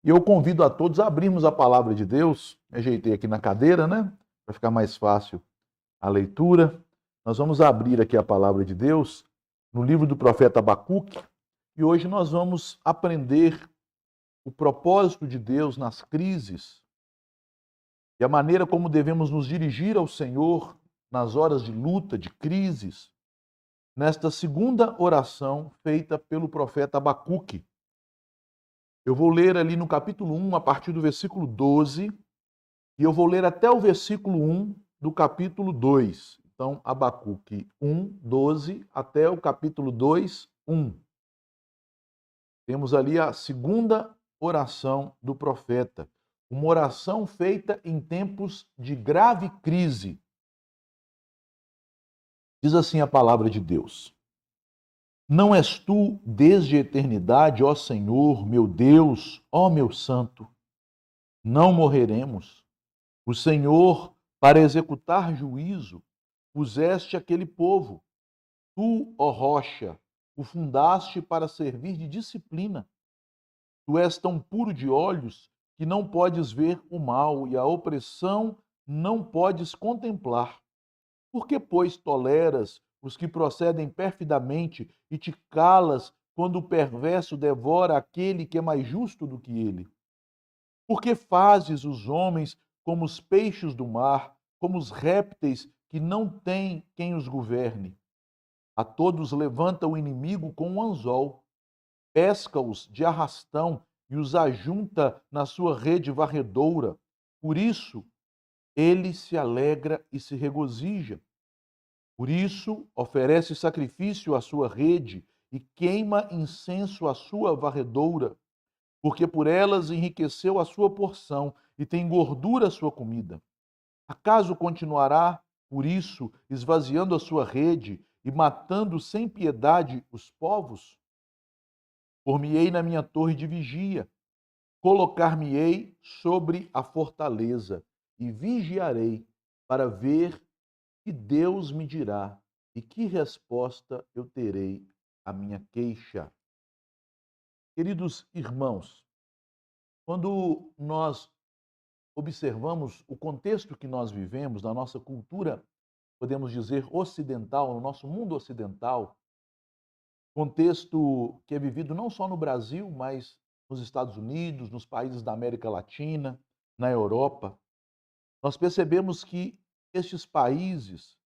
E eu convido a todos a abrirmos a palavra de Deus. Me ajeitei aqui na cadeira, né? Para ficar mais fácil a leitura. Nós vamos abrir aqui a palavra de Deus no livro do profeta Abacuque. E hoje nós vamos aprender o propósito de Deus nas crises e a maneira como devemos nos dirigir ao Senhor nas horas de luta, de crises, nesta segunda oração feita pelo profeta Abacuque. Eu vou ler ali no capítulo 1, a partir do versículo 12, e eu vou ler até o versículo 1 do capítulo 2. Então, Abacuque 1, 12, até o capítulo 2, 1. Temos ali a segunda oração do profeta, uma oração feita em tempos de grave crise. Diz assim a palavra de Deus: Não és tu desde a eternidade, ó Senhor, meu Deus, ó meu santo? Não morreremos. O Senhor, para executar juízo, puseste aquele povo. Tu, ó rocha, o fundaste para servir de disciplina. Tu és tão puro de olhos que não podes ver o mal e a opressão não podes contemplar. Por que, pois, toleras os que procedem perfidamente e te calas quando o perverso devora aquele que é mais justo do que ele? Por que fazes os homens como os peixes do mar, como os répteis que não têm quem os governe? A todos levanta o inimigo com um anzol, pesca-os de arrastão e os ajunta na sua rede varredoura. Por isso, ele se alegra e se regozija. Por isso, oferece sacrifício à sua rede e queima incenso à sua varredoura, porque por elas enriqueceu a sua porção e tem gordura a sua comida. Acaso continuará, por isso, esvaziando a sua rede e matando sem piedade os povos? Por-me-ei na minha torre de vigia, colocar-me-ei sobre a fortaleza e vigiarei para ver que Deus me dirá e que resposta eu terei à minha queixa. Queridos irmãos, quando nós observamos o contexto que nós vivemos, na nossa cultura, podemos dizer ocidental, no nosso mundo ocidental, contexto que é vivido não só no Brasil, mas nos Estados Unidos, nos países da América Latina, na Europa, nós percebemos que estes países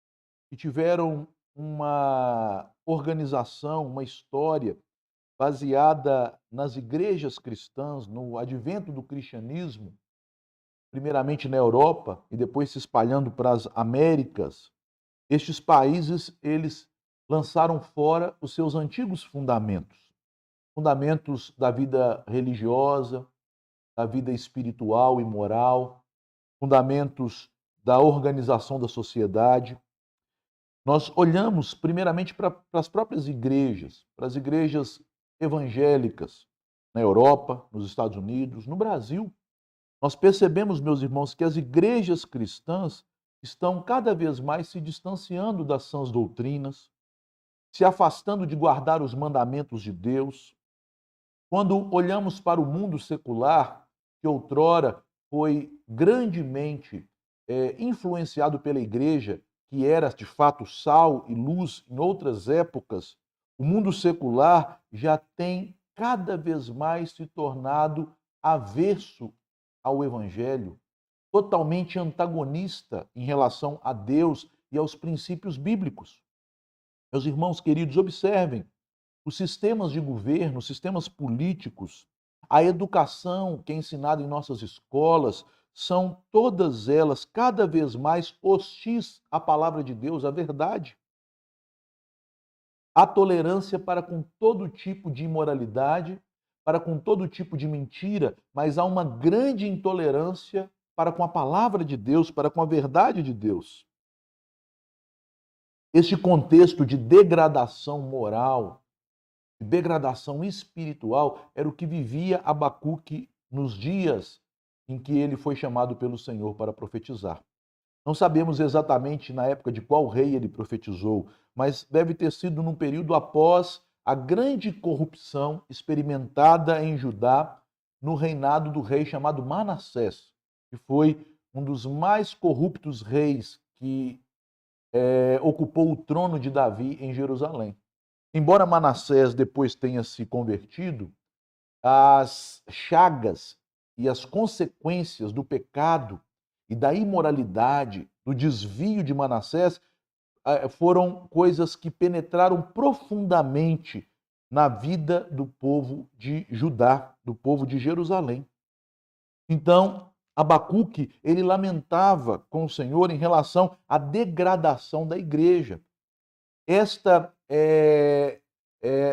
que tiveram uma organização, uma história baseada nas igrejas cristãs, no advento do cristianismo, primeiramente na Europa e depois se espalhando para as Américas, estes países, eles lançaram fora os seus antigos fundamentos, fundamentos da vida religiosa, da vida espiritual e moral, fundamentos da organização da sociedade. Nós olhamos primeiramente para as próprias igrejas, para as igrejas evangélicas na Europa, nos Estados Unidos, no Brasil. Nós percebemos, meus irmãos, que as igrejas cristãs estão cada vez mais se distanciando das sãs doutrinas, se afastando de guardar os mandamentos de Deus. Quando olhamos para o mundo secular, que outrora foi grandemente influenciado pela igreja, que era de fato sal e luz em outras épocas, o mundo secular já tem cada vez mais se tornado avesso ao evangelho, totalmente antagonista em relação a Deus e aos princípios bíblicos. Meus irmãos queridos, observem, os sistemas de governo, os sistemas políticos, a educação que é ensinada em nossas escolas, são todas elas cada vez mais hostis à palavra de Deus, à verdade. Há tolerância para com todo tipo de imoralidade, para com todo tipo de mentira, mas há uma grande intolerância para com a palavra de Deus, para com a verdade de Deus. Este contexto de degradação moral, de degradação espiritual, era o que vivia Abacuque nos dias em que ele foi chamado pelo Senhor para profetizar. Não sabemos exatamente na época de qual rei ele profetizou, mas deve ter sido num período após a grande corrupção experimentada em Judá no reinado do rei chamado Manassés, que foi um dos mais corruptos reis que ocupou o trono de Davi em Jerusalém. Embora Manassés depois tenha se convertido, as chagas e as consequências do pecado e da imoralidade, do desvio de Manassés, foram coisas que penetraram profundamente na vida do povo de Judá, do povo de Jerusalém. Então, Abacuque, ele lamentava com o Senhor em relação à degradação da igreja. Esta é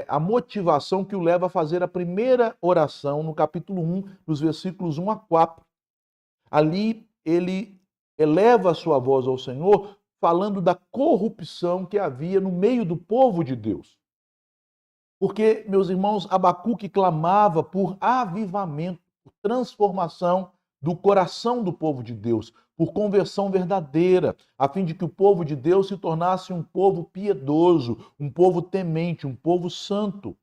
a motivação que o leva a fazer a primeira oração no capítulo 1, nos versículos 1 a 4. Ali ele eleva a sua voz ao Senhor, falando da corrupção que havia no meio do povo de Deus. Porque, meus irmãos, Abacuque clamava por avivamento, por transformação do coração do povo de Deus, por conversão verdadeira, a fim de que o povo de Deus se tornasse um povo piedoso, um povo temente, um povo santo.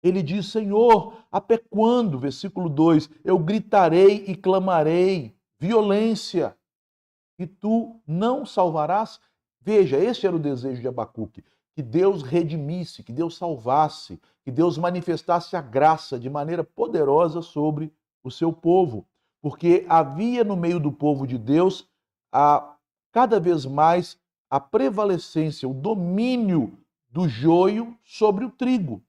Ele diz: Senhor, até quando, versículo 2, eu gritarei e clamarei violência, e tu não salvarás? Veja, este era o desejo de Abacuque, que Deus redimisse, que Deus salvasse, que Deus manifestasse a graça de maneira poderosa sobre o seu povo, porque havia no meio do povo de Deus cada vez mais a prevalecência, o domínio do joio sobre o trigo.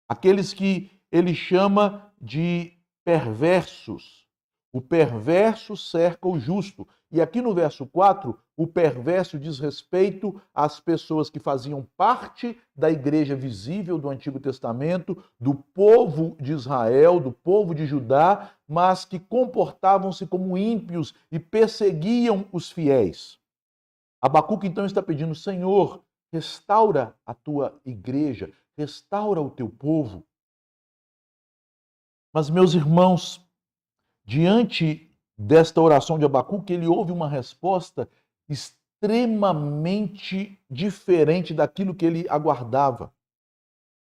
Aqueles que ele chama de perversos. O perverso cerca o justo. E aqui no verso 4, o perverso diz respeito às pessoas que faziam parte da igreja visível do Antigo Testamento, do povo de Israel, do povo de Judá, mas que comportavam-se como ímpios e perseguiam os fiéis. Abacuque então está pedindo: Senhor, restaura a tua igreja, restaura o teu povo. Mas, meus irmãos, diante desta oração de Abacuque, ele ouve uma resposta extremamente diferente daquilo que ele aguardava.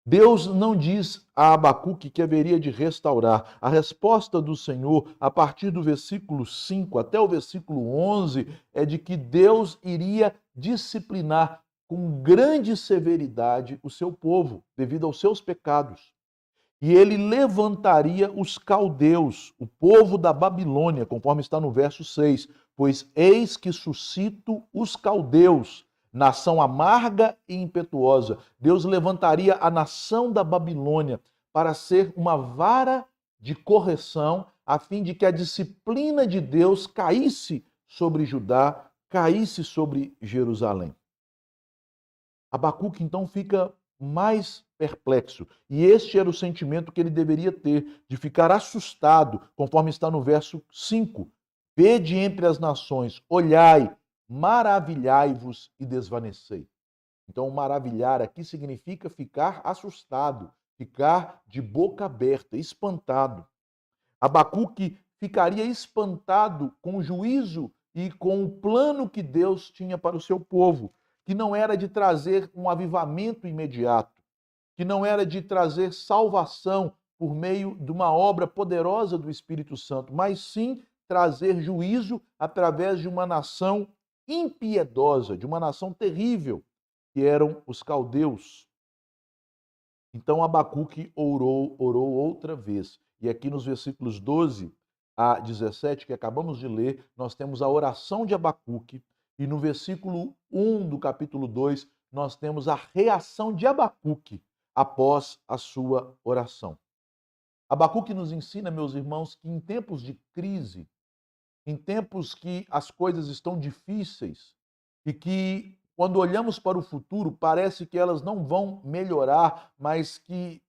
Deus não diz a Abacuque que haveria de restaurar. A resposta do Senhor, a partir do versículo 5 até o versículo 11, é de que Deus iria disciplinar com grande severidade o seu povo, devido aos seus pecados. E ele levantaria os caldeus, o povo da Babilônia, conforme está no verso 6. Pois eis que suscito os caldeus, nação amarga e impetuosa. Deus levantaria a nação da Babilônia para ser uma vara de correção, a fim de que a disciplina de Deus caísse sobre Judá, caísse sobre Jerusalém. Abacuque então fica mais perplexo. E este era o sentimento que ele deveria ter, de ficar assustado, conforme está no verso 5. Vede entre as nações, olhai, maravilhai-vos e desvanecei. Então, maravilhar aqui significa ficar assustado, ficar de boca aberta, espantado. Abacuque ficaria espantado com o juízo e com o plano que Deus tinha para o seu povo, que não era de trazer um avivamento imediato, que não era de trazer salvação por meio de uma obra poderosa do Espírito Santo, mas sim trazer juízo através de uma nação impiedosa, de uma nação terrível, que eram os caldeus. Então Abacuque orou outra vez. E aqui nos versículos 12 a 17, que acabamos de ler, nós temos a oração de Abacuque, e no versículo 1 do capítulo 2, nós temos a reação de Abacuque após a sua oração. Abacuque nos ensina, meus irmãos, que em tempos de crise, em tempos que as coisas estão difíceis e que, quando olhamos para o futuro, parece que elas não vão melhorar, mas que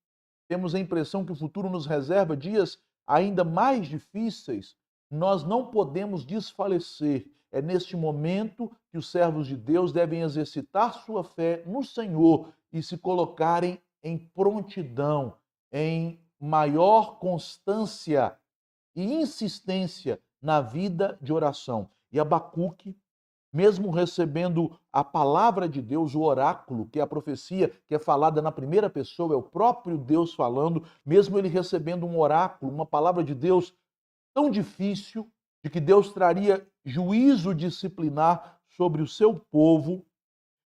temos a impressão que o futuro nos reserva dias ainda mais difíceis, nós não podemos desfalecer. É neste momento que os servos de Deus devem exercitar sua fé no Senhor e se colocarem em prontidão, em maior constância e insistência na vida de oração. E Abacuque mesmo recebendo a palavra de Deus, o oráculo, que é a profecia, que é falada na primeira pessoa, é o próprio Deus falando, mesmo ele recebendo um oráculo, uma palavra de Deus tão difícil, de que Deus traria juízo disciplinar sobre o seu povo,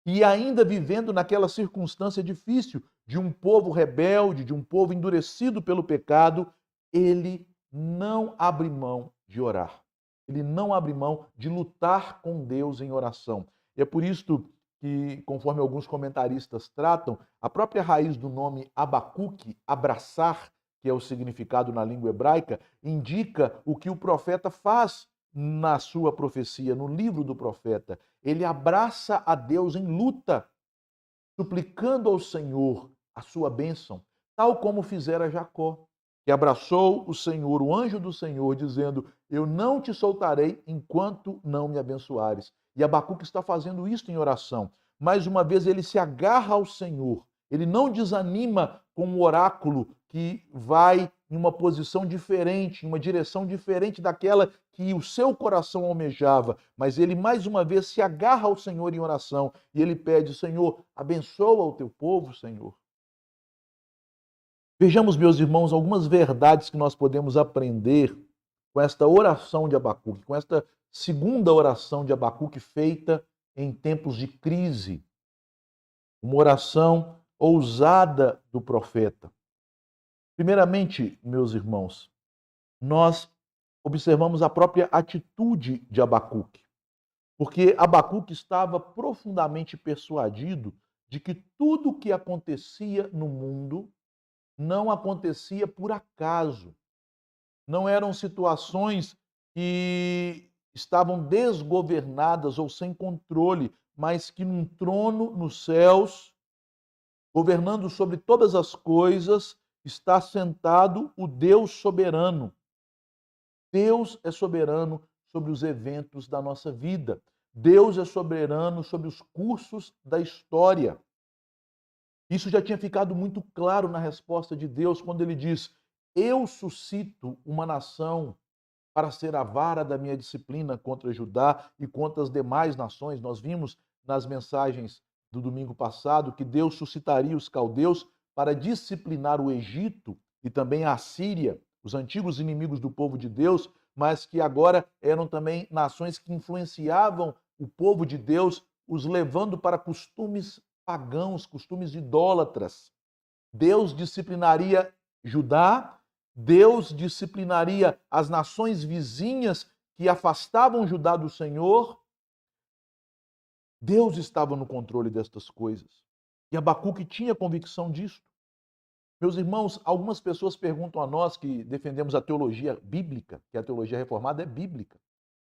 e ainda vivendo naquela circunstância difícil de um povo rebelde, de um povo endurecido pelo pecado, ele não abre mão de orar. Ele não abre mão de lutar com Deus em oração. E é por isso que, conforme alguns comentaristas tratam, a própria raiz do nome Abacuque, abraçar, que é o significado na língua hebraica, indica o que o profeta faz na sua profecia, no livro do profeta. Ele abraça a Deus em luta, suplicando ao Senhor a sua bênção, tal como fizera Jacó, que abraçou o Senhor, o anjo do Senhor, dizendo: Eu não te soltarei enquanto não me abençoares. E Abacuque está fazendo isso em oração. Mais uma vez, ele se agarra ao Senhor. Ele não desanima com o oráculo que vai em uma posição diferente, em uma direção diferente daquela que o seu coração almejava, mas ele mais uma vez se agarra ao Senhor em oração e ele pede: Senhor, abençoa o teu povo, Senhor. Vejamos, meus irmãos, algumas verdades que nós podemos aprender com esta oração de Abacuque, com esta segunda oração de Abacuque feita em tempos de crise. Uma oração ousada do profeta. Primeiramente, meus irmãos, nós observamos a própria atitude de Abacuque, porque Abacuque estava profundamente persuadido de que tudo o que acontecia no mundo não acontecia por acaso. Não eram situações que estavam desgovernadas ou sem controle, mas que num trono nos céus, governando sobre todas as coisas, está sentado o Deus soberano. Deus é soberano sobre os eventos da nossa vida. Deus é soberano sobre os cursos da história. Isso já tinha ficado muito claro na resposta de Deus quando ele diz: Eu suscito uma nação para ser a vara da minha disciplina contra Judá e contra as demais nações. Nós vimos nas mensagens do domingo passado que Deus suscitaria os caldeus para disciplinar o Egito e também a Assíria, os antigos inimigos do povo de Deus, mas que agora eram também nações que influenciavam o povo de Deus, os levando para costumes pagãos, costumes idólatras. Deus disciplinaria Judá, Deus disciplinaria as nações vizinhas que afastavam Judá do Senhor. Deus estava no controle destas coisas. E Abacuque tinha convicção disso. Meus irmãos, algumas pessoas perguntam a nós que defendemos a teologia bíblica, que a teologia reformada é bíblica.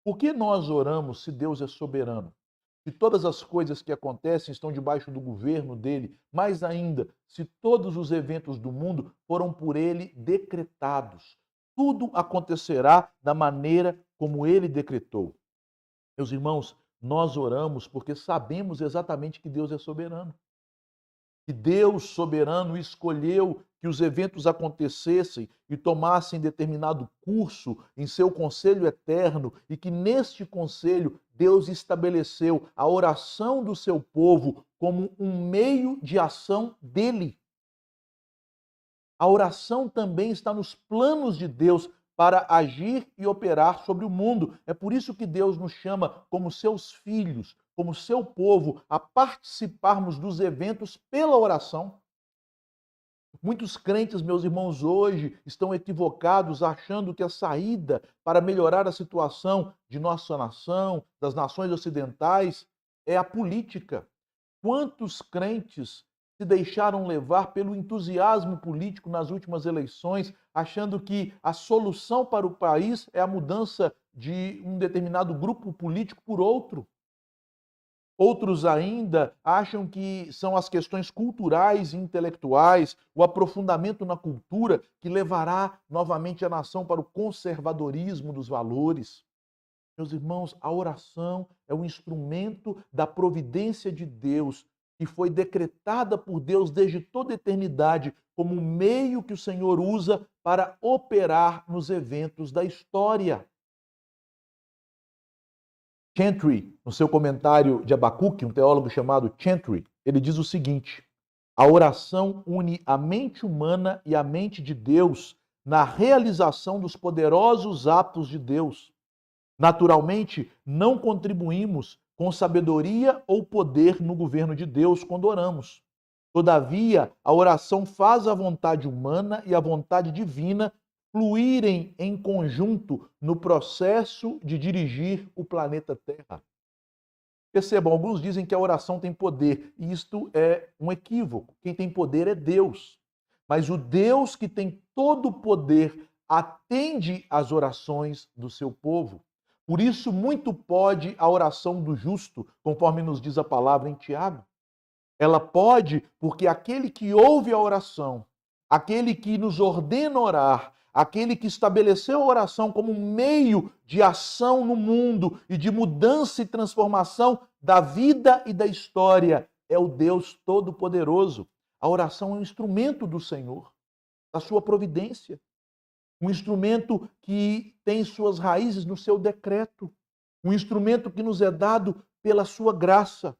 Por que nós oramos se Deus é soberano? Se todas as coisas que acontecem estão debaixo do governo dele, mais ainda, se todos os eventos do mundo foram por ele decretados, tudo acontecerá da maneira como ele decretou. Meus irmãos, nós oramos porque sabemos exatamente que Deus é soberano. Que Deus soberano escolheu que os eventos acontecessem e tomassem determinado curso em seu conselho eterno e que neste conselho Deus estabeleceu a oração do seu povo como um meio de ação dele. A oração também está nos planos de Deus para agir e operar sobre o mundo. É por isso que Deus nos chama como seus filhos, como seu povo, a participarmos dos eventos pela oração. Muitos crentes, meus irmãos, hoje estão equivocados achando que a saída para melhorar a situação de nossa nação, das nações ocidentais, é a política. Quantos crentes se deixaram levar pelo entusiasmo político nas últimas eleições, achando que a solução para o país é a mudança de um determinado grupo político por outro? Outros ainda acham que são as questões culturais e intelectuais, o aprofundamento na cultura, que levará novamente a nação para o conservadorismo dos valores. Meus irmãos, a oração é um instrumento da providência de Deus, que foi decretada por Deus desde toda a eternidade como um meio que o Senhor usa para operar nos eventos da história. Chantry, no seu comentário de Abacuque, um teólogo chamado Chantry, ele diz o seguinte: a oração une a mente humana e a mente de Deus na realização dos poderosos atos de Deus. Naturalmente, não contribuímos com sabedoria ou poder no governo de Deus quando oramos. Todavia, a oração faz a vontade humana e a vontade divina fluírem em conjunto no processo de dirigir o planeta Terra. Percebam, alguns dizem que a oração tem poder, e isto é um equívoco. Quem tem poder é Deus. Mas o Deus que tem todo o poder atende às orações do seu povo. Por isso, muito pode a oração do justo, conforme nos diz a palavra em Tiago. Ela pode porque aquele que ouve a oração, aquele que nos ordena orar, aquele que estabeleceu a oração como meio de ação no mundo e de mudança e transformação da vida e da história, é o Deus Todo-Poderoso. A oração é um instrumento do Senhor, da sua providência, um instrumento que tem suas raízes no seu decreto, um instrumento que nos é dado pela sua graça.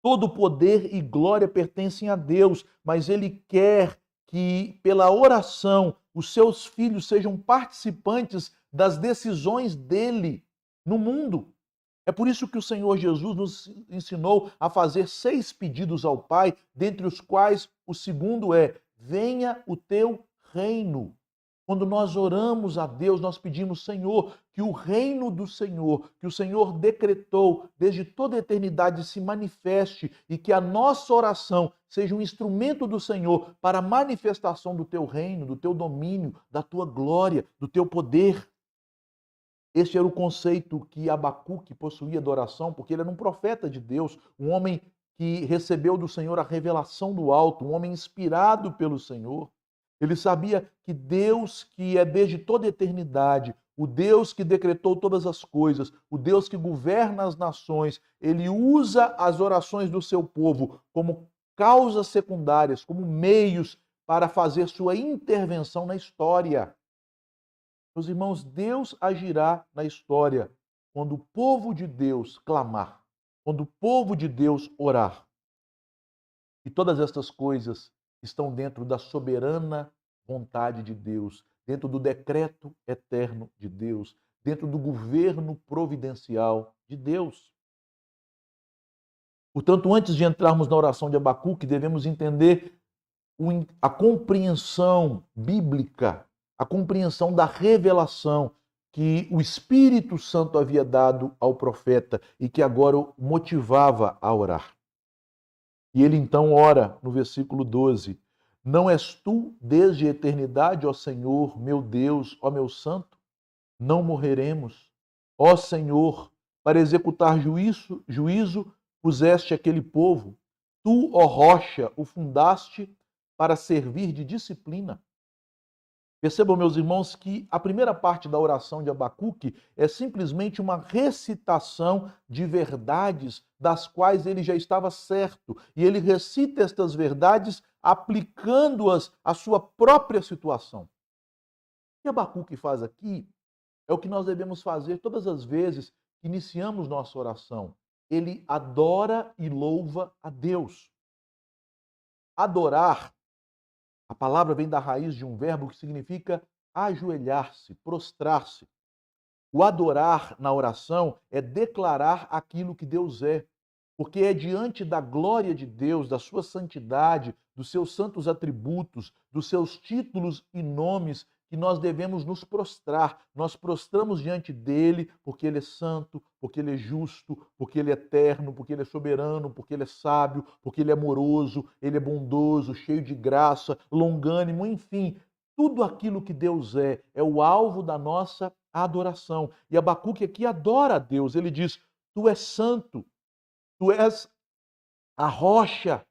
Todo poder e glória pertencem a Deus, mas Ele quer que, pela oração, os seus filhos sejam participantes das decisões dele no mundo. É por isso que o Senhor Jesus nos ensinou a fazer 6 pedidos ao Pai, dentre os quais o segundo é: venha o teu reino. Quando nós oramos a Deus, nós pedimos, Senhor, que o reino do Senhor, que o Senhor decretou desde toda a eternidade, se manifeste e que a nossa oração seja um instrumento do Senhor para a manifestação do teu reino, do teu domínio, da tua glória, do teu poder. Este era o conceito que Abacuque possuía da oração, porque ele era um profeta de Deus, um homem que recebeu do Senhor a revelação do alto, um homem inspirado pelo Senhor. Ele sabia que Deus, que é desde toda a eternidade, o Deus que decretou todas as coisas, o Deus que governa as nações, ele usa as orações do seu povo como causas secundárias, como meios para fazer sua intervenção na história. Meus irmãos, Deus agirá na história quando o povo de Deus clamar, quando o povo de Deus orar. E todas estas coisas estão dentro da soberana vontade de Deus, dentro do decreto eterno de Deus, dentro do governo providencial de Deus. Portanto, antes de entrarmos na oração de Abacuque, devemos entender a compreensão bíblica, a compreensão da revelação que o Espírito Santo havia dado ao profeta e que agora o motivava a orar. E ele então ora no versículo 12: não és tu desde a eternidade, ó Senhor, meu Deus, ó meu santo? Não morreremos. Ó Senhor, para executar juízo puseste aquele povo. Tu, ó rocha, o fundaste para servir de disciplina. Percebam, meus irmãos, que a primeira parte da oração de Abacuque é simplesmente uma recitação de verdades das quais ele já estava certo. E ele recita estas verdades aplicando-as à sua própria situação. O que Abacuque faz aqui é o que nós devemos fazer todas as vezes que iniciamos nossa oração. Ele adora e louva a Deus. Adorar, a palavra vem da raiz de um verbo que significa ajoelhar-se, prostrar-se. O adorar na oração é declarar aquilo que Deus é, porque é diante da glória de Deus, da sua santidade, dos seus santos atributos, dos seus títulos e nomes que nós devemos nos prostrar. Nós prostramos diante dele porque ele é santo, porque ele é justo, porque ele é eterno, porque ele é soberano, porque ele é sábio, porque ele é amoroso, ele é bondoso, cheio de graça, longânimo, enfim. Tudo aquilo que Deus é o alvo da nossa adoração. E Abacuque aqui adora a Deus. Ele diz: tu és santo, tu és a rocha,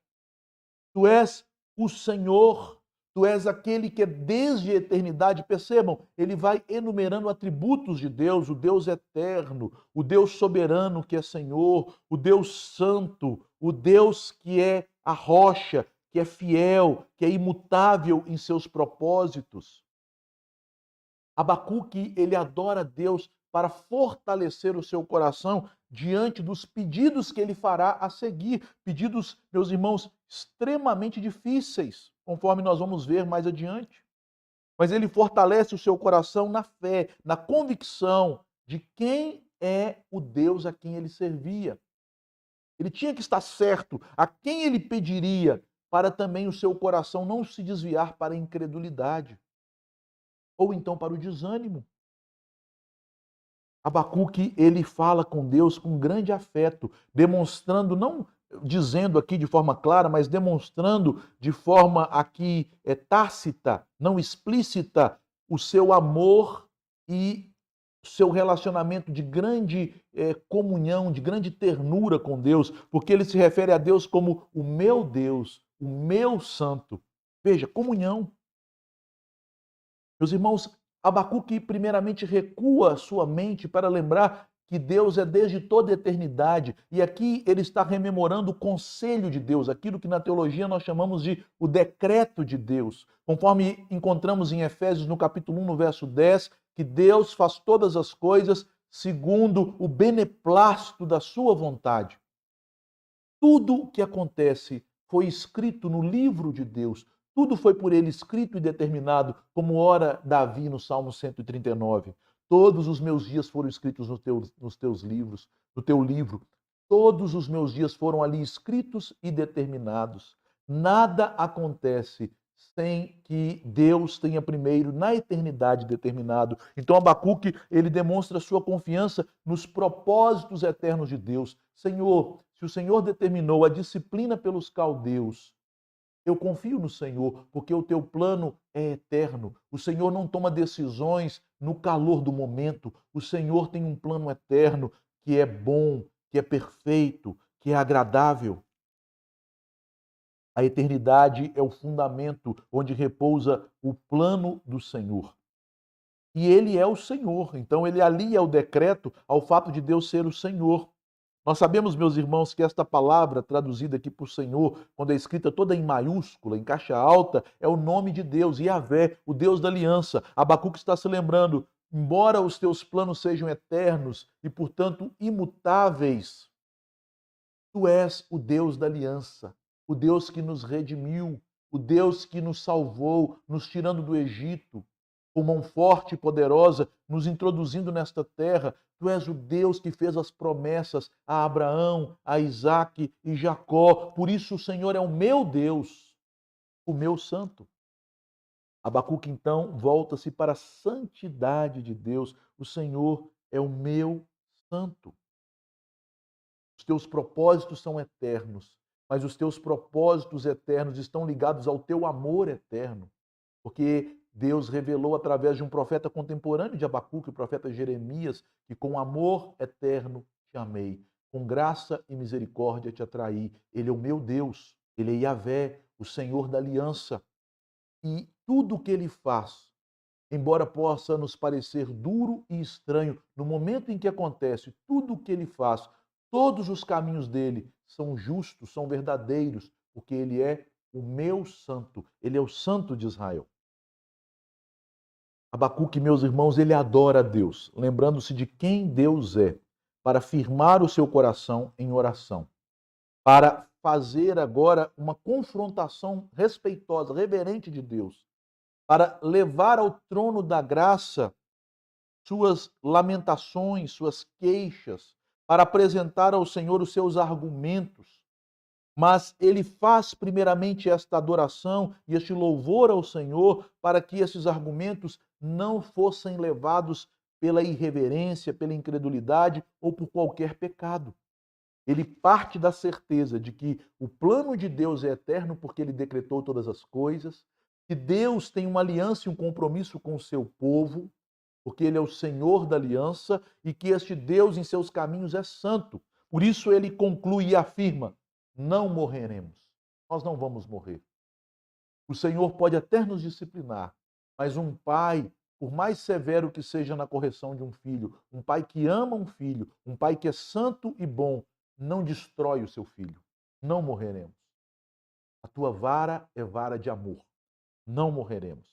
tu és o Senhor. Tu és aquele que é desde a eternidade. Percebam, ele vai enumerando atributos de Deus, o Deus eterno, o Deus soberano que é Senhor, o Deus santo, o Deus que é a rocha, que é fiel, que é imutável em seus propósitos. Abacuque, ele adora Deus para fortalecer o seu coração diante dos pedidos que ele fará a seguir. Pedidos, meus irmãos, extremamente difíceis, conforme nós vamos ver mais adiante. Mas ele fortalece o seu coração na fé, na convicção de quem é o Deus a quem ele servia. Ele tinha que estar certo a quem ele pediria, para também o seu coração não se desviar para a incredulidade ou então para o desânimo. Abacuque, ele fala com Deus com grande afeto, demonstrando, não dizendo aqui de forma clara, mas demonstrando de forma aqui tácita, não explícita, o seu amor e seu relacionamento de grande comunhão, de grande ternura com Deus, porque ele se refere a Deus como o Deus, o meu santo. Veja, comunhão. Meus irmãos, Abacuque primeiramente recua a sua mente para lembrar que Deus é desde toda a eternidade. E aqui ele está rememorando o conselho de Deus, aquilo que na teologia nós chamamos de o decreto de Deus. Conforme encontramos em Efésios no capítulo 1, no verso 10, que Deus faz todas as coisas segundo o beneplácito da sua vontade. Tudo o que acontece foi escrito no livro de Deus. Tudo foi por ele escrito e determinado, como ora Davi no Salmo 139. Todos os meus dias foram escritos nos teus livros, no teu livro. Todos os meus dias foram ali escritos e determinados. Nada acontece sem que Deus tenha primeiro, na eternidade, determinado. Então Abacuque, ele demonstra sua confiança nos propósitos eternos de Deus. Senhor, se o Senhor determinou a disciplina pelos caldeus, eu confio no Senhor, porque o teu plano é eterno. O Senhor não toma decisões no calor do momento. O Senhor tem um plano eterno que é bom, que é perfeito, que é agradável. A eternidade é o fundamento onde repousa o plano do Senhor. E ele é o Senhor. Então ele alia o decreto ao fato de Deus ser o Senhor. Nós sabemos, meus irmãos, que esta palavra traduzida aqui por Senhor, quando é escrita toda em maiúscula, em caixa alta, é o nome de Deus, Yahvé, o Deus da aliança. Abacuque está se lembrando, embora os teus planos sejam eternos e, portanto, imutáveis, tu és o Deus da aliança, o Deus que nos redimiu, o Deus que nos salvou, nos tirando do Egito, com mão forte e poderosa, nos introduzindo nesta terra. Tu és o Deus que fez as promessas a Abraão, a Isaque e Jacó. Por isso o Senhor é o meu Deus, o meu santo. Abacuque então volta-se para a santidade de Deus. O Senhor é o meu santo. Os teus propósitos são eternos, mas os teus propósitos eternos estão ligados ao teu amor eterno, porque Deus revelou através de um profeta contemporâneo de Abacuque, o profeta Jeremias, que com amor eterno te amei, com graça e misericórdia te atraí. Ele é o meu Deus, ele é Yahvé, o Senhor da aliança. E tudo o que ele faz, embora possa nos parecer duro e estranho, no momento em que acontece, tudo o que ele faz, todos os caminhos dele são justos, são verdadeiros, porque ele é o meu santo, ele é o santo de Israel. Abacuque, meus irmãos, ele adora a Deus, lembrando-se de quem Deus é, para firmar o seu coração em oração, para fazer agora uma confrontação respeitosa, reverente de Deus, para levar ao trono da graça suas lamentações, suas queixas, para apresentar ao Senhor os seus argumentos. Mas ele faz primeiramente esta adoração e este louvor ao Senhor para que esses argumentos não fossem levados pela irreverência, pela incredulidade ou por qualquer pecado. Ele parte da certeza de que o plano de Deus é eterno porque ele decretou todas as coisas, que Deus tem uma aliança e um compromisso com o seu povo, porque ele é o Senhor da aliança e que este Deus em seus caminhos é santo. Por isso ele conclui e afirma: não morreremos. Nós não vamos morrer. O Senhor pode até nos disciplinar, mas um pai, por mais severo que seja na correção de um filho, um pai que ama um filho, um pai que é santo e bom, não destrói o seu filho. Não morreremos. A tua vara é vara de amor. Não morreremos.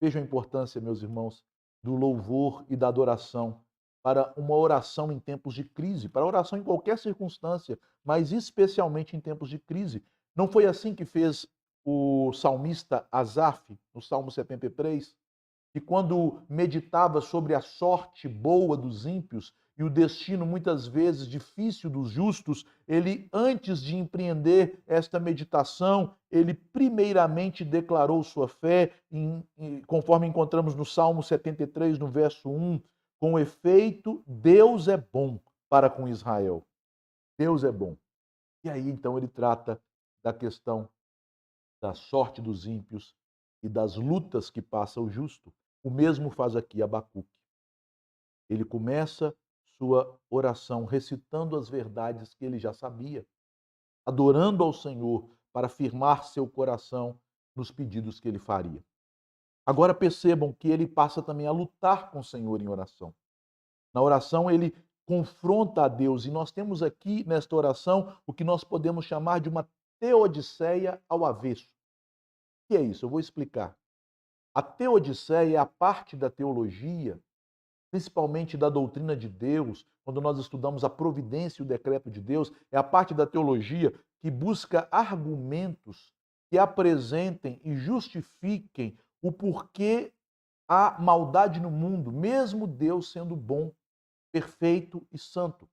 Vejam a importância, meus irmãos, do louvor e da adoração para uma oração em tempos de crise, para oração em qualquer circunstância, mas especialmente em tempos de crise. Não foi assim que fez o salmista Asaf, no Salmo 73? Que quando meditava sobre a sorte boa dos ímpios e o destino muitas vezes difícil dos justos, ele, antes de empreender esta meditação, ele primeiramente declarou sua fé, conforme encontramos no Salmo 73, no verso 1, com efeito, Deus é bom para com Israel. Deus é bom. E aí, então, ele trata da questão da sorte dos ímpios e das lutas que passa o justo. O mesmo faz aqui Abacuque. Ele começa sua oração recitando as verdades que ele já sabia, adorando ao Senhor para firmar seu coração nos pedidos que ele faria. Agora percebam que ele passa também a lutar com o Senhor em oração. Na oração ele confronta a Deus e nós temos aqui nesta oração o que nós podemos chamar de uma teodiceia ao avesso. O que é isso? Eu vou explicar. A teodiceia é a parte da teologia, principalmente da doutrina de Deus, quando nós estudamos a providência e o decreto de Deus, é a parte da teologia que busca argumentos que apresentem e justifiquem o porquê há maldade no mundo, mesmo Deus sendo bom, perfeito e santo.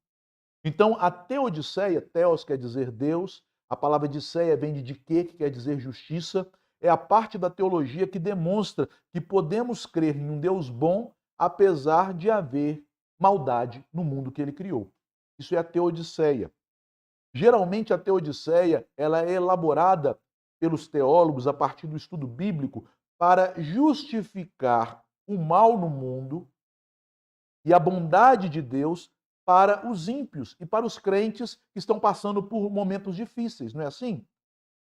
Então, a teodiceia, teos quer dizer Deus, a palavra diceia vem de diké, que quer dizer justiça, é a parte da teologia que demonstra que podemos crer em um Deus bom, apesar de haver maldade no mundo que ele criou. Isso é a teodiceia. Geralmente a teodiceia ela é elaborada pelos teólogos a partir do estudo bíblico para justificar o mal no mundo e a bondade de Deus para os ímpios e para os crentes que estão passando por momentos difíceis, não é assim?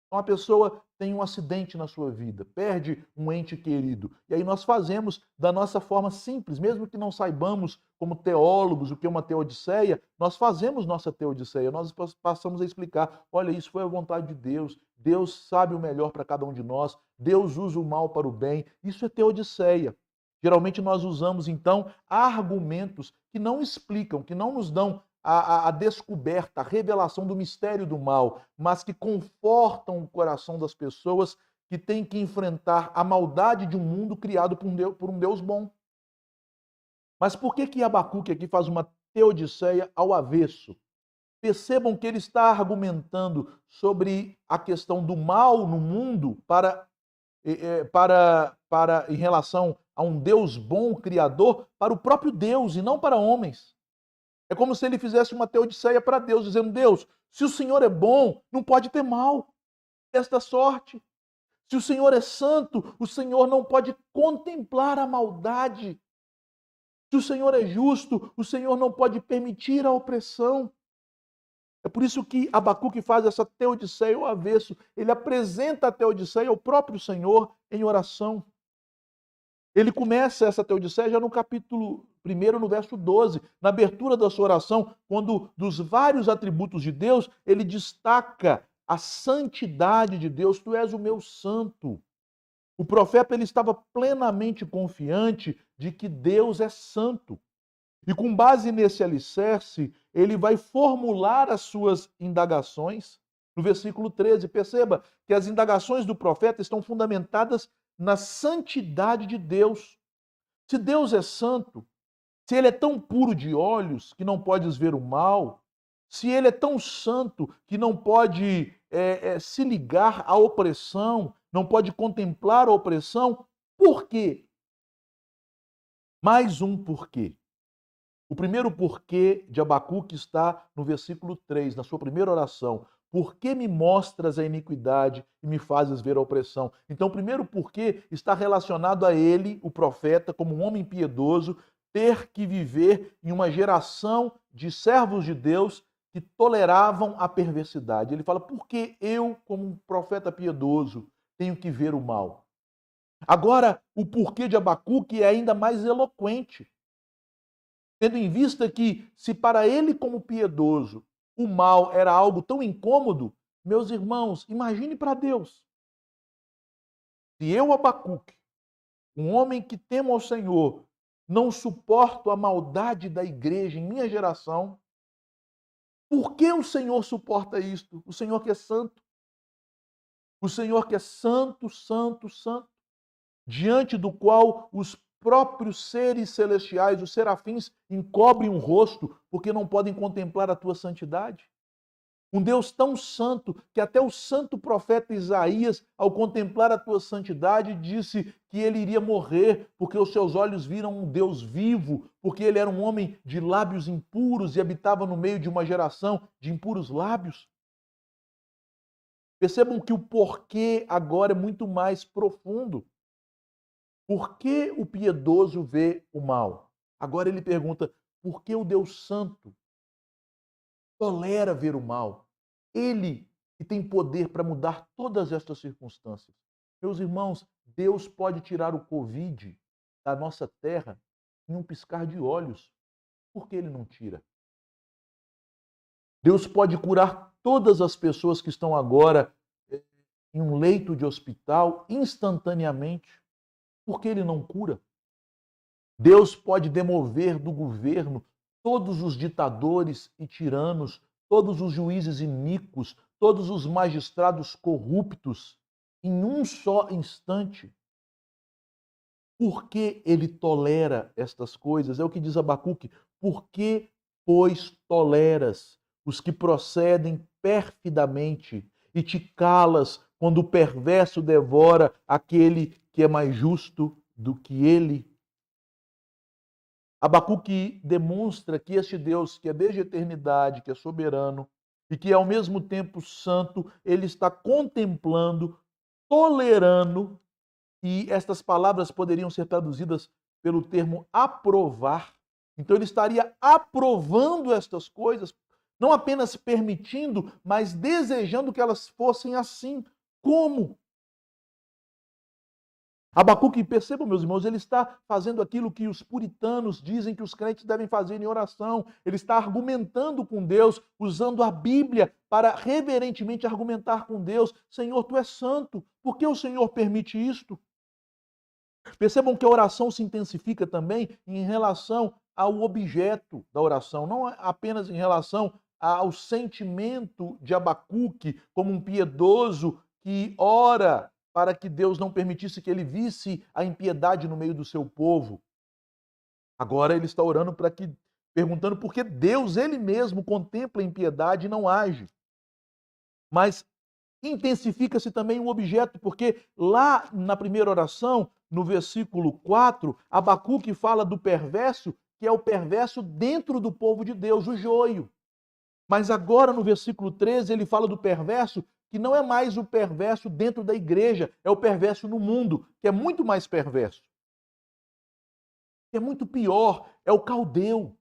Então, uma pessoa tem um acidente na sua vida, perde um ente querido, e aí nós fazemos da nossa forma simples, mesmo que não saibamos como teólogos o que é uma teodiceia, nós fazemos nossa teodiceia, nós passamos a explicar, olha, isso foi a vontade de Deus, Deus sabe o melhor para cada um de nós, Deus usa o mal para o bem, isso é teodiceia. Geralmente nós usamos, então, argumentos que não explicam, que não nos dão a descoberta, a revelação do mistério do mal, mas que confortam o coração das pessoas que têm que enfrentar a maldade de um mundo criado por um Deus bom. Mas por que Abacuque aqui faz uma teodiceia ao avesso? Percebam que ele está argumentando sobre a questão do mal no mundo em relação a um Deus bom, criador, para o próprio Deus e não para homens. É como se ele fizesse uma teodiceia para Deus, dizendo: Deus, se o Senhor é bom, não pode ter mal desta sorte. Se o Senhor é santo, o Senhor não pode contemplar a maldade. Se o Senhor é justo, o Senhor não pode permitir a opressão. É por isso que Abacuque faz essa teodiceia ao avesso. Ele apresenta a teodiceia ao próprio Senhor em oração. Ele começa essa teodiceia já no capítulo 1, no verso 12, na abertura da sua oração, quando dos vários atributos de Deus, ele destaca a santidade de Deus. Tu és o meu santo. O profeta ele estava plenamente confiante de que Deus é santo. E com base nesse alicerce, ele vai formular as suas indagações. No versículo 13, perceba que as indagações do profeta estão fundamentadas na santidade de Deus. Se Deus é santo, se ele é tão puro de olhos que não podes ver o mal, se ele é tão santo que não pode se ligar à opressão, não pode contemplar a opressão, por quê? Mais um porquê. O primeiro porquê de Abacuque está no versículo 3, na sua primeira oração. Por que me mostras a iniquidade e me fazes ver a opressão? Então, o primeiro porquê está relacionado a ele, o profeta, como um homem piedoso, ter que viver em uma geração de servos de Deus que toleravam a perversidade. Ele fala: por que eu, como um profeta piedoso, tenho que ver o mal? Agora, o porquê de Abacuque é ainda mais eloquente. Tendo em vista que, se para ele, como piedoso, o mal era algo tão incômodo, meus irmãos, imagine para Deus. Se eu, Abacuque, um homem que temo ao Senhor, não suporto a maldade da igreja em minha geração. Por que o Senhor suporta isto? O Senhor que é santo. O Senhor que é santo, santo, santo, diante do qual os próprios seres celestiais, os serafins, encobrem o rosto porque não podem contemplar a tua santidade. Um Deus tão santo que até o santo profeta Isaías, ao contemplar a tua santidade, disse que ele iria morrer porque os seus olhos viram um Deus vivo, porque ele era um homem de lábios impuros e habitava no meio de uma geração de impuros lábios. Percebam que o porquê agora é muito mais profundo. Por que o piedoso vê o mal? Agora ele pergunta, por que o Deus Santo tolera ver o mal? Ele que tem poder para mudar todas estas circunstâncias. Meus irmãos, Deus pode tirar o Covid da nossa terra em um piscar de olhos. Por que ele não tira? Deus pode curar todas as pessoas que estão agora em um leito de hospital instantaneamente. Por que ele não cura? Deus pode demover do governo todos os ditadores e tiranos, todos os juízes iníquos, todos os magistrados corruptos em um só instante. Por que ele tolera estas coisas? É o que diz Abacuque. Por que, pois, toleras os que procedem perfidamente e te calas quando o perverso devora aquele que é mais justo do que ele? Abacuque demonstra que este Deus, que é desde a eternidade, que é soberano e que é ao mesmo tempo santo, ele está contemplando, tolerando, e estas palavras poderiam ser traduzidas pelo termo aprovar. Então ele estaria aprovando estas coisas, não apenas permitindo, mas desejando que elas fossem assim. Como? Abacuque, percebam, meus irmãos, ele está fazendo aquilo que os puritanos dizem que os crentes devem fazer em oração. Ele está argumentando com Deus, usando a Bíblia para reverentemente argumentar com Deus. Senhor, tu és santo. Por que o Senhor permite isto? Percebam que a oração se intensifica também em relação ao objeto da oração, não apenas em relação ao sentimento de Abacuque como um piedoso que ora para que Deus não permitisse que ele visse a impiedade no meio do seu povo. Agora ele está orando para que, perguntando por que Deus, ele mesmo, contempla a impiedade e não age. Mas intensifica-se também o objeto, porque lá na primeira oração, no versículo 4, Abacuque fala do perverso, que é o perverso dentro do povo de Deus, o joio. Mas agora no versículo 13 ele fala do perverso, que não é mais o perverso dentro da igreja, é o perverso no mundo, que é muito mais perverso. Que é muito pior, é o caldeu.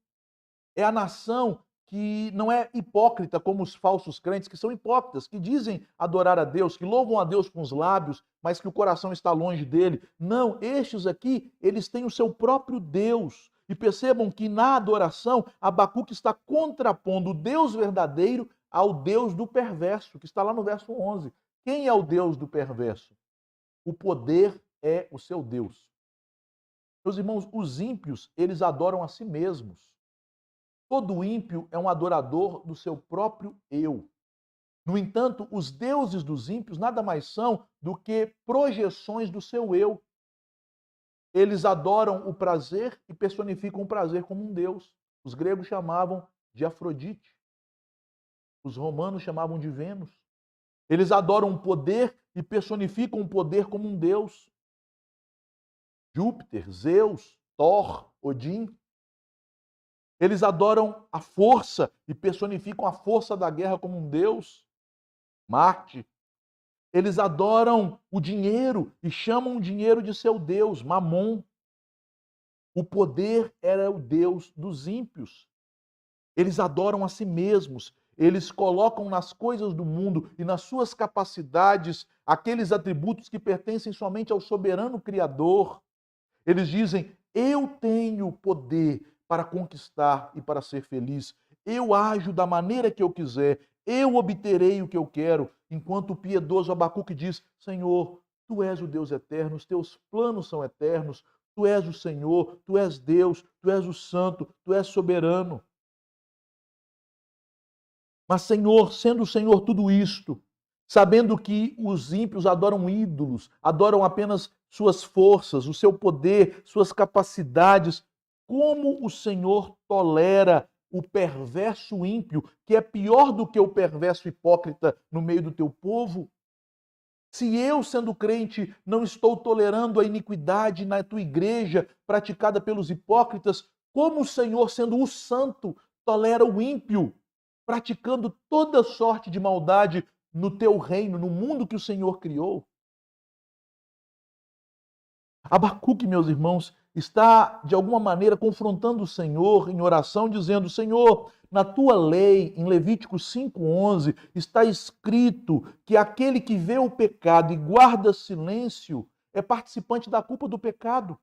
É a nação que não é hipócrita como os falsos crentes, que são hipócritas, que dizem adorar a Deus, que louvam a Deus com os lábios, mas que o coração está longe dele. Não, estes aqui, eles têm o seu próprio Deus. E percebam que na adoração, Abacuque está contrapondo o Deus verdadeiro ao Deus do perverso, que está lá no verso 11. Quem é o Deus do perverso? O poder é o seu Deus. Meus irmãos, os ímpios, eles adoram a si mesmos. Todo ímpio é um adorador do seu próprio eu. No entanto, os deuses dos ímpios nada mais são do que projeções do seu eu. Eles adoram o prazer e personificam o prazer como um deus. Os gregos chamavam de Afrodite. Os romanos chamavam de Vênus. Eles adoram o poder e personificam o poder como um deus. Júpiter, Zeus, Thor, Odin. Eles adoram a força e personificam a força da guerra como um deus, Marte. Eles adoram o dinheiro e chamam o dinheiro de seu deus, Mamon. O poder era o deus dos ímpios. Eles adoram a si mesmos. Eles colocam nas coisas do mundo e nas suas capacidades aqueles atributos que pertencem somente ao soberano Criador. Eles dizem, eu tenho poder para conquistar e para ser feliz. Eu ajo da maneira que eu quiser, eu obterei o que eu quero, enquanto o piedoso Abacuque diz, Senhor, Tu és o Deus eterno, os Teus planos são eternos, Tu és o Senhor, Tu és Deus, Tu és o Santo, Tu és soberano. Mas, Senhor, sendo o Senhor tudo isto, sabendo que os ímpios adoram ídolos, adoram apenas suas forças, o seu poder, suas capacidades, como o Senhor tolera o perverso ímpio, que é pior do que o perverso hipócrita no meio do teu povo? Se eu, sendo crente, não estou tolerando a iniquidade na tua igreja praticada pelos hipócritas, como o Senhor, sendo o santo, tolera o ímpio, praticando toda sorte de maldade no teu reino, no mundo que o Senhor criou? Abacuque, meus irmãos, está de alguma maneira confrontando o Senhor em oração, dizendo: Senhor, na tua lei, em Levítico 5:11, está escrito que aquele que vê o pecado e guarda silêncio é participante da culpa do pecado.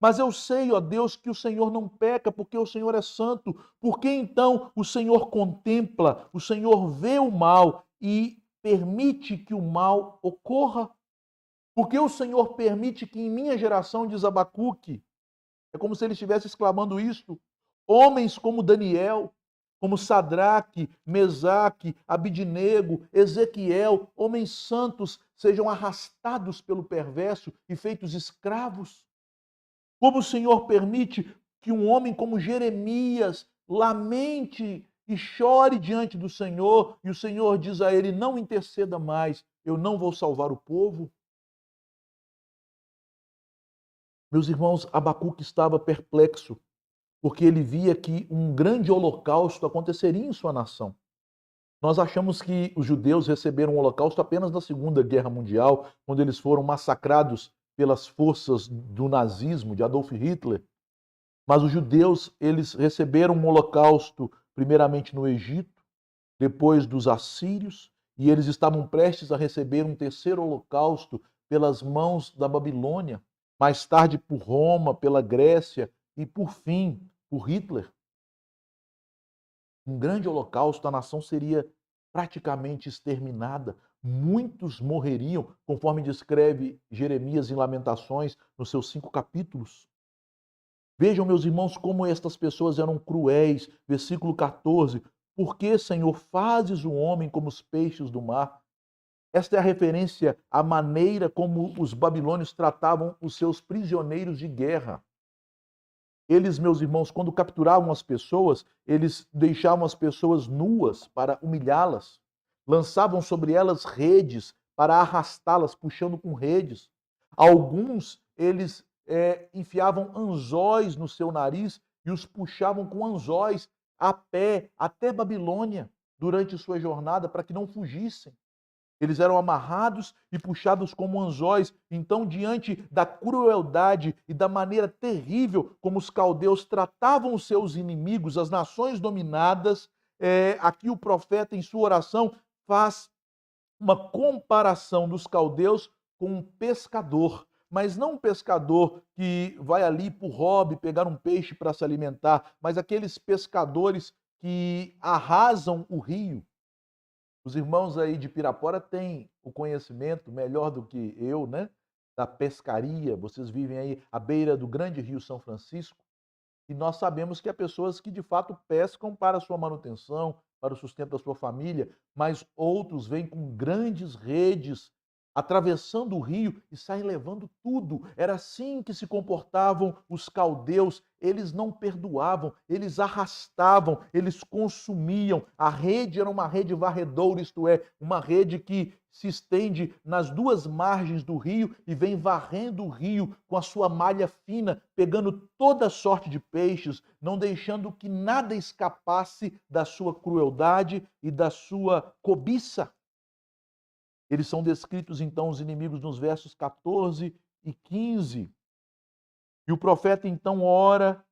Mas eu sei, ó Deus, que o Senhor não peca, porque o Senhor é santo. Por que então o Senhor contempla, o Senhor vê o mal e permite que o mal ocorra? Porque o Senhor permite que em minha geração, diz Abacuque, é como se ele estivesse exclamando isto, homens como Daniel, como Sadraque, Mesaque, Abidnego, Ezequiel, homens santos, sejam arrastados pelo perverso e feitos escravos. Como o Senhor permite que um homem como Jeremias lamente e chore diante do Senhor, e o Senhor diz a ele: não interceda mais, eu não vou salvar o povo. Meus irmãos, Abacuque estava perplexo, porque ele via que um grande holocausto aconteceria em sua nação. Nós achamos que os judeus receberam o holocausto apenas na Segunda Guerra Mundial, quando eles foram massacrados pelas forças do nazismo, de Adolf Hitler. Mas os judeus, eles receberam um holocausto primeiramente no Egito, depois dos assírios, e eles estavam prestes a receber um terceiro holocausto pelas mãos da Babilônia, mais tarde por Roma, pela Grécia e, por fim, por Hitler. Um grande holocausto, a nação seria praticamente exterminada. Muitos morreriam, conforme descreve Jeremias em Lamentações, nos seus 5 capítulos. Vejam, meus irmãos, como estas pessoas eram cruéis. Versículo 14. Por que, Senhor, fazes o homem como os peixes do mar? Esta é a referência à maneira como os babilônios tratavam os seus prisioneiros de guerra. Eles, meus irmãos, quando capturavam as pessoas, eles deixavam as pessoas nuas para humilhá-las, lançavam sobre elas redes para arrastá-las, puxando com redes. Alguns, eles enfiavam anzóis no seu nariz e os puxavam com anzóis a pé até Babilônia durante sua jornada para que não fugissem. Eles eram amarrados e puxados como anzóis. Então, diante da crueldade e da maneira terrível como os caldeus tratavam os seus inimigos, as nações dominadas, aqui o profeta, em sua oração, faz uma comparação dos caldeus com um pescador. Mas não um pescador que vai ali por hobby pegar um peixe para se alimentar, mas aqueles pescadores que arrasam o rio. Os irmãos aí de Pirapora têm o conhecimento melhor do que eu, né? Da pescaria. Vocês vivem aí à beira do grande rio São Francisco. E nós sabemos que há pessoas que de fato pescam para a sua manutenção, para o sustento da sua família, mas outros vêm com grandes redes, atravessando o rio e saem levando tudo. Era assim que se comportavam os caldeus. Eles não perdoavam, eles arrastavam, eles consumiam. A rede era uma rede varredoura, isto é, uma rede que se estende nas duas margens do rio e vem varrendo o rio com a sua malha fina, pegando toda sorte de peixes, não deixando que nada escapasse da sua crueldade e da sua cobiça. Eles são descritos, então, os inimigos nos versos 14 e 15. E o profeta, então, ora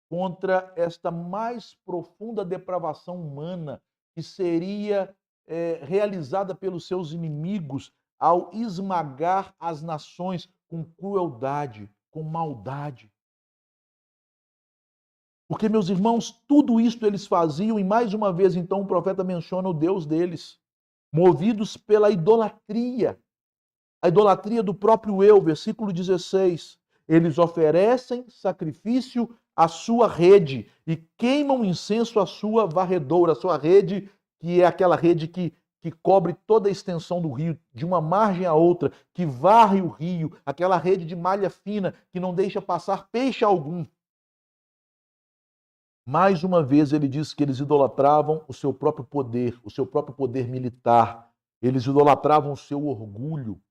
contra esta mais profunda depravação humana que seria realizada pelos seus inimigos ao esmagar as nações com crueldade, com maldade. Porque, meus irmãos, tudo isto eles faziam, e mais uma vez, então, o profeta menciona o Deus deles, movidos pela idolatria, a idolatria do próprio eu, versículo 16. eles oferecem sacrifício à sua rede e queimam incenso à sua varredoura, a sua rede, que é aquela rede que cobre toda a extensão do rio, de uma margem à outra, que varre o rio, aquela rede de malha fina que não deixa passar peixe algum. Mais uma vez ele diz que eles idolatravam o seu próprio poder militar, eles idolatravam o seu orgulho.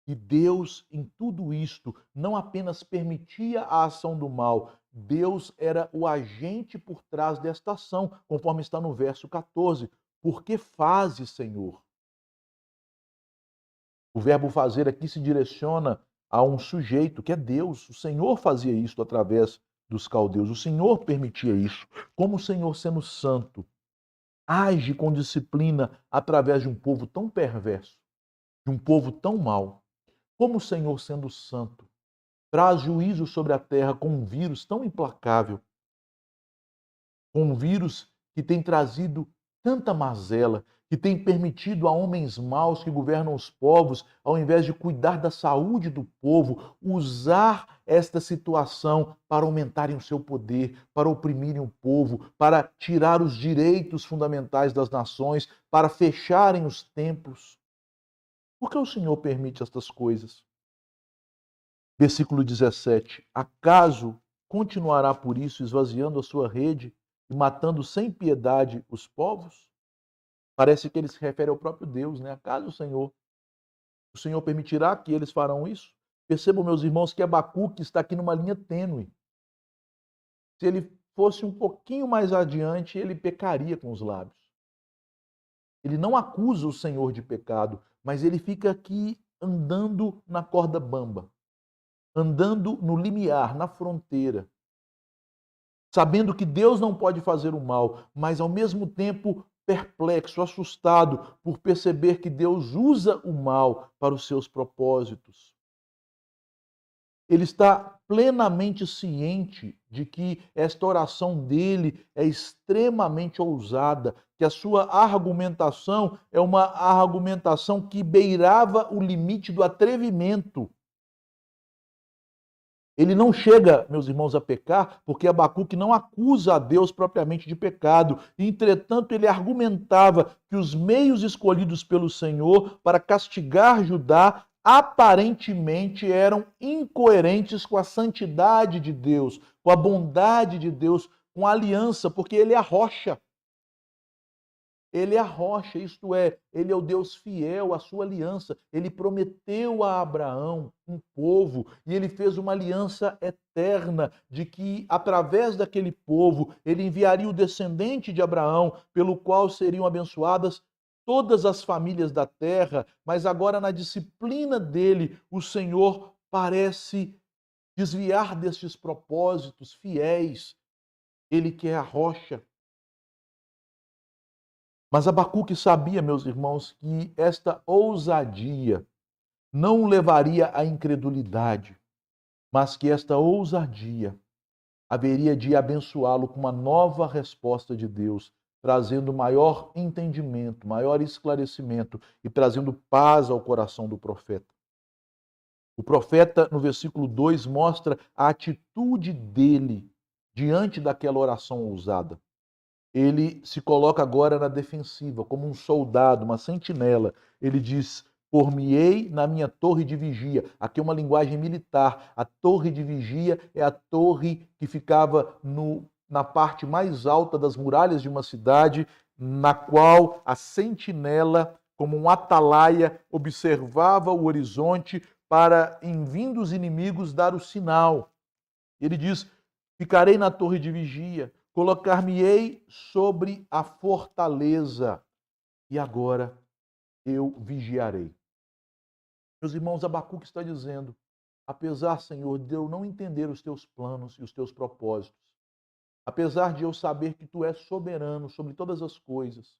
E Deus, em tudo isto, não apenas permitia a ação do mal, Deus era o agente por trás desta ação, conforme está no verso 14. Por que fazes, Senhor? O verbo fazer aqui se direciona a um sujeito que é Deus. O Senhor fazia isso através dos caldeus. O Senhor permitia isso. Como o Senhor, sendo santo, age com disciplina através de um povo tão perverso, de um povo tão mau. Como o Senhor, sendo santo, traz juízo sobre a terra com um vírus tão implacável, com um vírus que tem trazido tanta mazela, que tem permitido a homens maus que governam os povos, ao invés de cuidar da saúde do povo, usar esta situação para aumentarem o seu poder, para oprimirem o povo, para tirar os direitos fundamentais das nações, para fecharem os templos. Por que o Senhor permite estas coisas? Versículo 17: acaso continuará por isso esvaziando a sua rede e matando sem piedade os povos? Parece que ele se refere ao próprio Deus, né? Acaso o Senhor permitirá que eles farão isso? Percebam, meus irmãos, que Abacuque está aqui numa linha tênue. Se ele fosse um pouquinho mais adiante, ele pecaria com os lábios. Ele não acusa o Senhor de pecado, mas ele fica aqui andando na corda bamba, andando no limiar, na fronteira, sabendo que Deus não pode fazer o mal, mas ao mesmo tempo perplexo, assustado por perceber que Deus usa o mal para os seus propósitos. Ele está plenamente ciente de que esta oração dele é extremamente ousada, que a sua argumentação é uma argumentação que beirava o limite do atrevimento. Ele não chega, meus irmãos, a pecar, porque Abacuque não acusa a Deus propriamente de pecado. Entretanto, ele argumentava que os meios escolhidos pelo Senhor para castigar Judá aparentemente eram incoerentes com a santidade de Deus, com a bondade de Deus, com a aliança, porque ele é a rocha. Ele é a rocha, isto é, ele é o Deus fiel à sua aliança. Ele prometeu a Abraão um povo e ele fez uma aliança eterna de que, através daquele povo, ele enviaria o descendente de Abraão, pelo qual seriam abençoadas todas as famílias da terra. Mas agora, na disciplina dele, o Senhor parece desviar destes propósitos fiéis. Ele que é a rocha. Mas Abacuque sabia, meus irmãos, que esta ousadia não o levaria à incredulidade, mas que esta ousadia haveria de abençoá-lo com uma nova resposta de Deus, trazendo maior entendimento, maior esclarecimento e trazendo paz ao coração do profeta. O profeta, no versículo 2, mostra a atitude dele diante daquela oração ousada. Ele se coloca agora na defensiva, como um soldado, uma sentinela. Ele diz: por-me-ei na minha torre de vigia. Aqui é uma linguagem militar. A torre de vigia é a torre que ficava na parte mais alta das muralhas de uma cidade, na qual a sentinela, como um atalaia, observava o horizonte para, em vindo os inimigos, dar o sinal. Ele diz: ficarei na torre de vigia, colocar-me-ei sobre a fortaleza, e agora eu vigiarei. Meus irmãos, Abacuque está dizendo: apesar, Senhor, de eu não entender os teus planos e os teus propósitos, apesar de eu saber que tu és soberano sobre todas as coisas,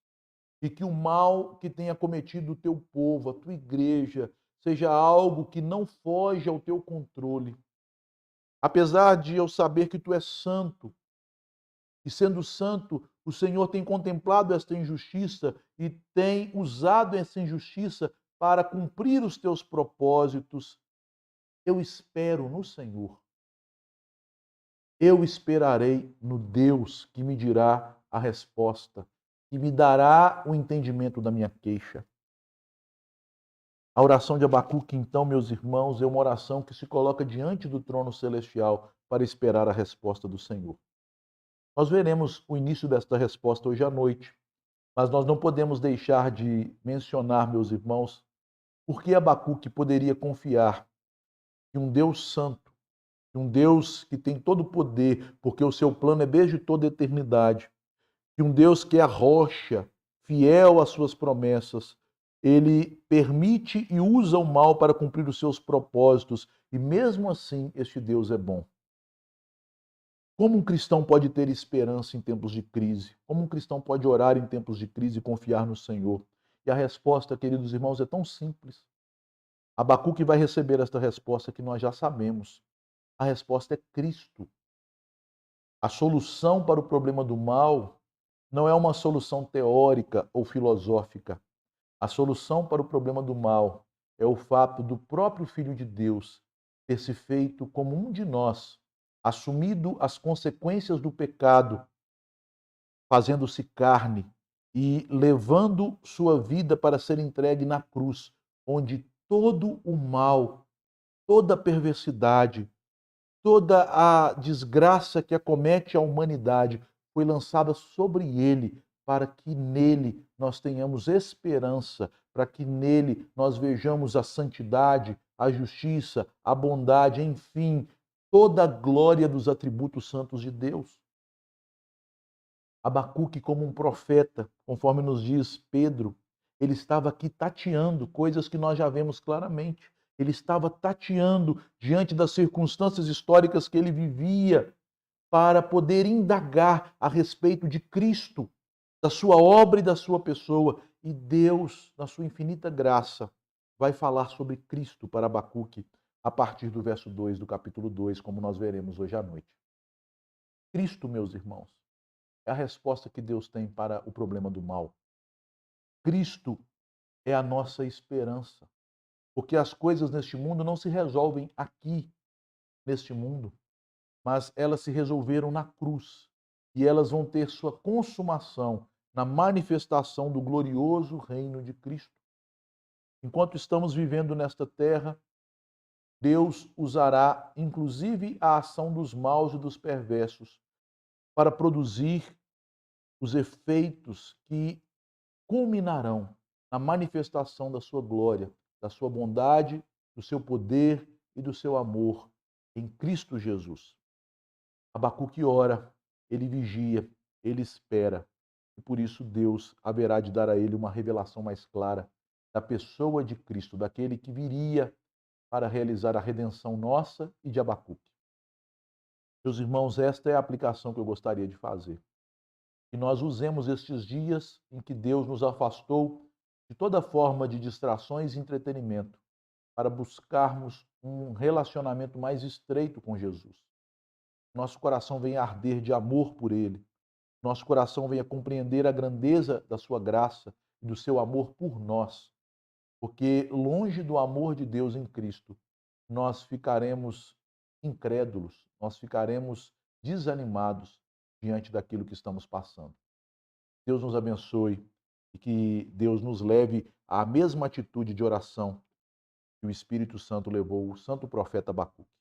e que o mal que tenha cometido o teu povo, a tua igreja, seja algo que não foge ao teu controle, apesar de eu saber que tu és santo, e sendo santo, o Senhor tem contemplado esta injustiça e tem usado essa injustiça para cumprir os teus propósitos. Eu espero no Senhor. Eu esperarei no Deus que me dirá a resposta, que me dará o entendimento da minha queixa. A oração de Abacuque, então, meus irmãos, é uma oração que se coloca diante do trono celestial para esperar a resposta do Senhor. Nós veremos o início desta resposta hoje à noite, mas nós não podemos deixar de mencionar, meus irmãos, por que Abacuque poderia confiar que um Deus santo, que um Deus que tem todo o poder, porque o seu plano é desde toda a eternidade, que um Deus que é a rocha, fiel às suas promessas, ele permite e usa o mal para cumprir os seus propósitos, e mesmo assim este Deus é bom. Como um cristão pode ter esperança em tempos de crise? Como um cristão pode orar em tempos de crise e confiar no Senhor? E a resposta, queridos irmãos, é tão simples. Abacuque vai receber esta resposta que nós já sabemos. A resposta é Cristo. A solução para o problema do mal não é uma solução teórica ou filosófica. A solução para o problema do mal é o fato do próprio Filho de Deus ter se feito como um de nós, assumido as consequências do pecado, fazendo-se carne e levando sua vida para ser entregue na cruz, onde todo o mal, toda a perversidade, toda a desgraça que acomete a humanidade foi lançada sobre ele, para que nele nós tenhamos esperança, para que nele nós vejamos a santidade, a justiça, a bondade, enfim, toda a glória dos atributos santos de Deus. Abacuque, como um profeta, conforme nos diz Pedro, ele estava aqui tateando coisas que nós já vemos claramente. Ele estava tateando diante das circunstâncias históricas que ele vivia para poder indagar a respeito de Cristo, da sua obra e da sua pessoa. E Deus, na sua infinita graça, vai falar sobre Cristo para Abacuque a partir do verso 2 do capítulo 2, como nós veremos hoje à noite. Cristo, meus irmãos, é a resposta que Deus tem para o problema do mal. Cristo é a nossa esperança, porque as coisas neste mundo não se resolvem aqui, neste mundo, mas elas se resolveram na cruz e elas vão ter sua consumação na manifestação do glorioso reino de Cristo. Enquanto estamos vivendo nesta terra, Deus usará inclusive a ação dos maus e dos perversos para produzir os efeitos que culminarão na manifestação da sua glória, da sua bondade, do seu poder e do seu amor em Cristo Jesus. Abacuque ora, ele vigia, ele espera, e por isso Deus haverá de dar a ele uma revelação mais clara da pessoa de Cristo, daquele que viria para realizar a redenção nossa e de Abacuque. Meus irmãos, esta é a aplicação que eu gostaria de fazer. Que nós usemos estes dias em que Deus nos afastou de toda forma de distrações e entretenimento para buscarmos um relacionamento mais estreito com Jesus. Nosso coração venha arder de amor por Ele. Nosso coração venha compreender a grandeza da sua graça e do seu amor por nós. Porque longe do amor de Deus em Cristo, nós ficaremos incrédulos, nós ficaremos desanimados diante daquilo que estamos passando. Deus nos abençoe e que Deus nos leve à mesma atitude de oração que o Espírito Santo levou o santo profeta Abacuque.